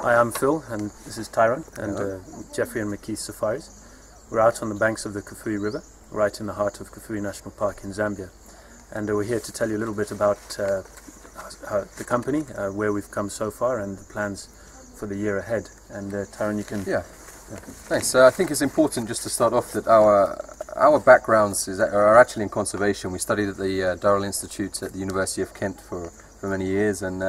Hi, I'm Phil, and this is Tyrone, and Jeffery McKeith Safaris. We're out on the banks of the Kafue River, right in the heart of Kafue National Park in Zambia. And we're here to tell you a little bit about the company, where we've come so far, and the plans for the year ahead. And Tyrone, you can... Yeah. Thanks. I think it's important just to start off that our backgrounds are actually in conservation. We studied at the Durrell Institute at the University of Kent for many years, and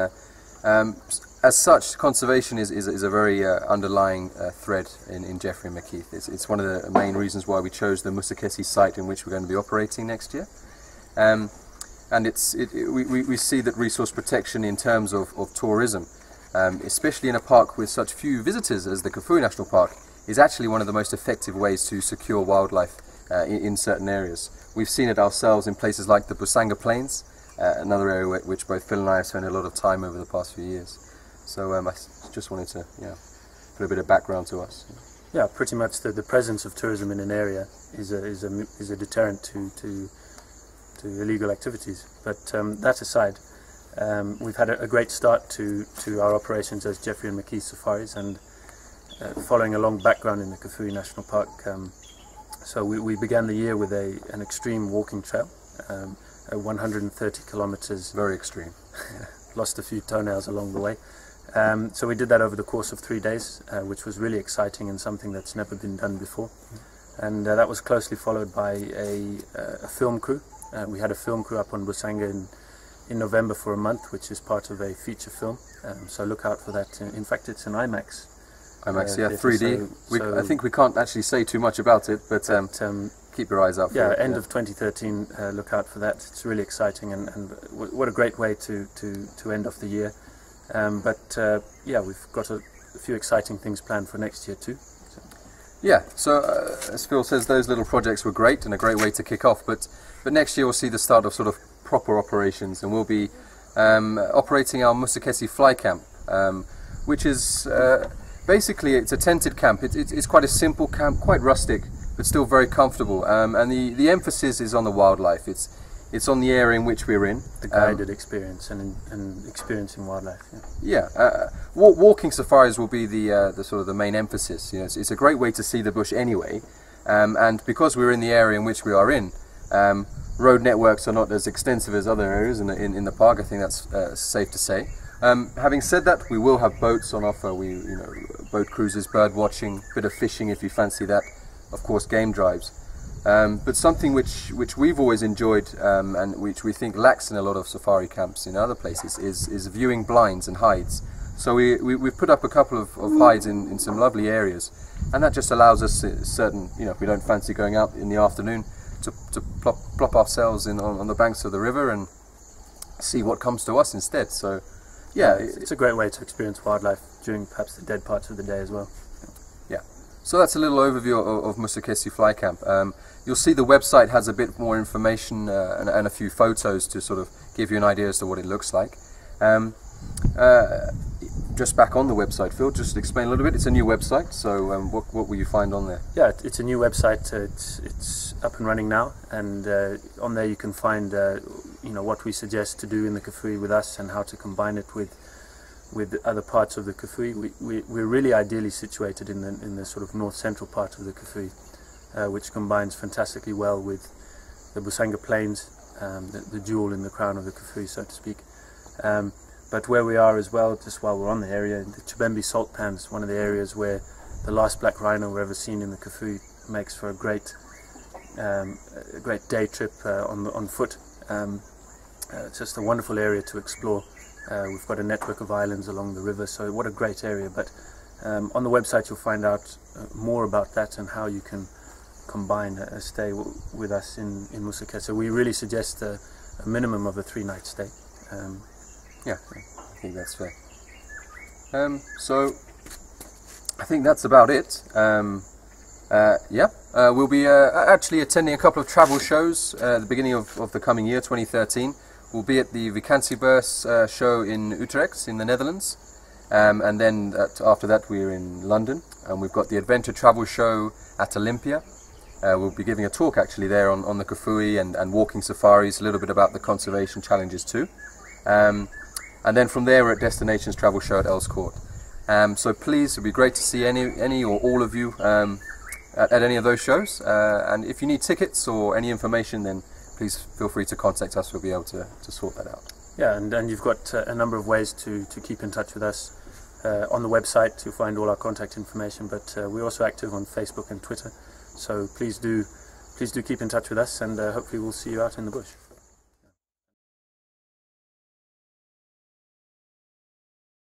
as such, conservation is a very underlying thread in Jeffery McKeith. It's one of the main reasons why we chose the Musakesi site in which we're going to be operating next year. And we see that resource protection in terms of tourism, especially in a park with such few visitors as the Kafue National Park, is actually one of the most effective ways to secure wildlife in certain areas. We've seen it ourselves in places like the Busanga Plains, another area which both Phil and I have spent a lot of time over the past few years. So I just wanted to put a bit of background to us. Yeah, pretty much the presence of tourism in an area is a deterrent to illegal activities. But that aside, we've had a great start to our operations as Jeffery McKeith Safaris, and following a long background in the Kafue National Park. So we began the year with an extreme walking trail, 130 kilometers. Very extreme. Lost a few toenails along the way. So we did that over the course of 3 days, which was really exciting and something that's never been done before. And that was closely followed by a film crew. We had a film crew up on Busanga in November for a month, which is part of a feature film. So look out for that. In fact, it's an IMAX. IMAX, yeah, 3D. I think we can't actually say too much about it, but keep your eyes out for it. End of 2013, look out for that. It's really exciting, and what a great way to end off the year. Yeah, we've got a few exciting things planned for next year too. So. Yeah, so as Phil says, those little projects were great and a great way to kick off, but next year we'll see the start of sort of proper operations, and we'll be operating our Musakesi fly camp, which is basically, it's a tented camp. It's quite a simple camp, quite rustic, but still very comfortable, and the emphasis is on the wildlife. It's on the area in which we're in. The guided experience and experiencing wildlife. Yeah, walking safaris will be the sort of the main emphasis. You know, it's a great way to see the bush anyway, and because we're in the area in which we are in, road networks are not as extensive as other areas in the park. I think that's safe to say. Having said that, we will have boats on offer. Boat cruises, bird watching, bit of fishing if you fancy that. Of course, game drives. But something which we've always enjoyed and which we think lacks in a lot of safari camps in other places is viewing blinds and hides. So we've put up a couple of hides in some lovely areas, and that just allows us certain, if we don't fancy going out in the afternoon, to plop ourselves on the banks of the river and see what comes to us instead. So yeah, it's a great way to experience wildlife during perhaps the dead parts of the day as well. Yeah. So that's a little overview of Musakesi Fly Camp. You'll see the website has a bit more information and a few photos to sort of give you an idea as to what it looks like. Just back on the website, Phil, just explain a little bit. It's a new website, so what will you find on there? Yeah, it's a new website. It's up and running now, and on there you can find what we suggest to do in the Kafue with us and how to combine it with other parts of the Kafue. We're really ideally situated in the sort of north central part of the Kafue, which combines fantastically well with the Busanga Plains, the jewel in the crown of the Kafue, so to speak. But where we are as well, just while we're on the area, the Chibembe salt pans, one of the areas where the last black rhino were ever seen in the Kafue, makes for a great day trip on foot. It's just a wonderful area to explore. We've got a network of islands along the river, so what a great area. But on the website you'll find out more about that and how you can combine a stay with us in Musakesi. So we really suggest a minimum of a 3-night stay. Yeah, I think that's fair. So I think that's about it. We'll be actually attending a couple of travel shows at the beginning of the coming year, 2013. We'll be at the Vakantiebeurs show in Utrecht in the Netherlands, and then after that we're in London, and we've got the Adventure Travel show at Olympia. We'll be giving a talk actually there on the Kafue and walking safaris, a little bit about the conservation challenges too. And then from there we're at Destinations Travel Show at Earls Court. So please, it'd be great to see any or all of you at any of those shows. And if you need tickets or any information, then please feel free to contact us. We'll be able to sort that out. Yeah, and you've got a number of ways to keep in touch with us. On the website you'll find all our contact information, but we're also active on Facebook and Twitter. So please do keep in touch with us, and hopefully we'll see you out in the bush.